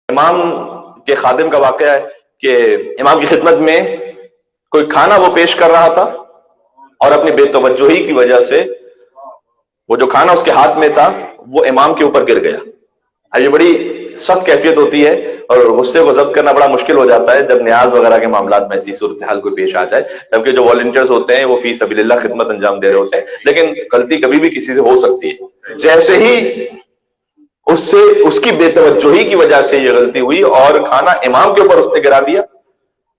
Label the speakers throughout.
Speaker 1: امام کے خادم کا واقعہ ہے کہ امام کی خدمت میں کوئی کھانا وہ پیش کر رہا تھا اور اپنی بے توجہی کی وجہ سے وہ جو کھانا اس کے ہاتھ میں تھا وہ امام کے اوپر گر گیا. یہ بڑی سخت کیفیت ہوتی ہے اور غصے کو ضبط کرنا بڑا مشکل ہو جاتا ہے جب نیاز وغیرہ کے معاملات میں ایسی صورتحال کوئی پیش آ جائے، جبکہ جو والنٹیئرز ہوتے ہیں وہ فی سبیل اللہ خدمت انجام دے رہے ہوتے ہیں، لیکن غلطی کبھی بھی کسی سے ہو سکتی ہے. جیسے ہی اس کی بے توجہی کی وجہ سے یہ غلطی ہوئی اور کھانا امام کے اوپر اس نے گرا دیا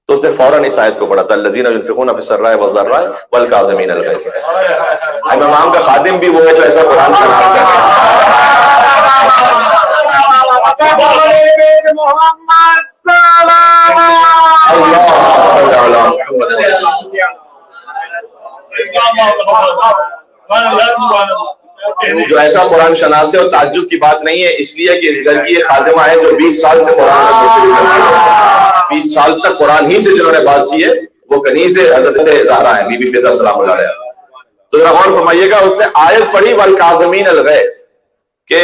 Speaker 1: تو اس نے فوراً اس آیت کو پڑھا تھا الذین ينفقون فی السراء والضراء والکاظمین الغیظ. امام کا خادم بھی وہ ہے جو ایسا قرآن کا نام سے جو ایسا قرآن شناس ہے اور تعجب کی بات نہیں ہے، اس لیے کہ اس گھر کی یہ خادمہ ہے جو 20 سال سے قرآن 20 سال تک قرآن ہی سے جنہوں نے بات کی ہے، وہ کنیز حضرت زہرا ہے، بی بی فضہ سلام اللہ علیہ. تو ذرا غور فرمائیے گا، اس نے آیت پڑھی والکاظمین الغیظ کہ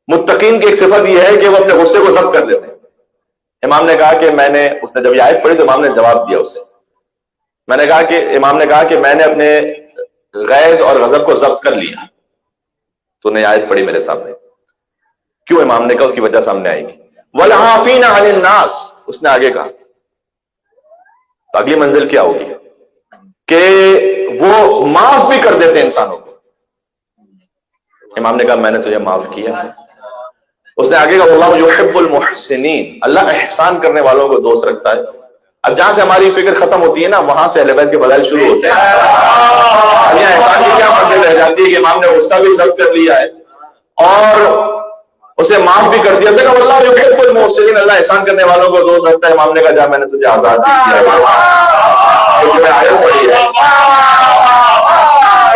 Speaker 1: متقین کی ایک صفت یہ ہے کہ وہ اپنے غصے کو ضبط کر لیتے ہیں. امام نے کہا کہ اس نے جب یہ آیت پڑھی تو امام نے جواب دیا اسے. امام نے کہا کہ میں نے اپنے غیظ اور غضب کو ضبط کر لیا. تو نے آیت پڑھی میرے سامنے. کیوں امام نے کہا؟ اس کی وجہ سامنے آئے گی. وَالْعَافِينَ عَنِ النَّاسِ، اس نے آگے کہا. تو اگلی منزل کیا ہوگی کہ وہ معاف بھی کر دیتے ہیں انسانوں کو. امام نے کہا میں نے تجھے معاف کیا. اس نے آگے کہا اللہ یحب المحسنین، اللہ احسان کرنے والوں کو دوست رکھتا ہے. اب جہاں سے ہماری فکر ختم ہوتی ہے نا، وہاں سے اہل بیت کے فضائل شروع ہوتے ہیں. یہاں احسان کی کیا منزل رہ جاتی ہے کہ امام نے غصہ بھی ضبط کر لیا ہے اور اسے معاف بھی کر دیا. اللہ یحب المحسنین، اللہ احسان کرنے والوں کو دوست رکھتا ہے. امام نے کہا جا میں نے تجھے آزاد کیا. آیت پڑھی ہے،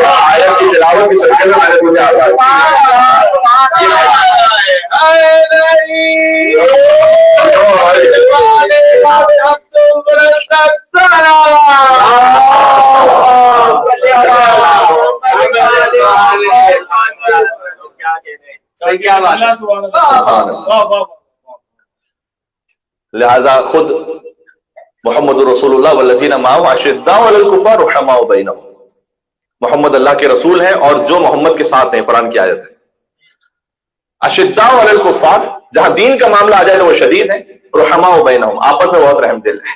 Speaker 1: آیت کی تلاوت کی سلسلے میں نے تجھے آزاد کیا. لہذا خود محمد رسول اللہ والذین معہ اشداء علی الکفار رحماء بینہم، محمد اللہ کے رسول ہیں اور جو محمد کے ساتھ ہیں. قرآن کی آیت ہے اشداء علی الکفار، جہاں دین کا معاملہ آ جائے تو وہ شدید ہیں. رحماء بینہم، آپس میں بہت رحم دل ہے.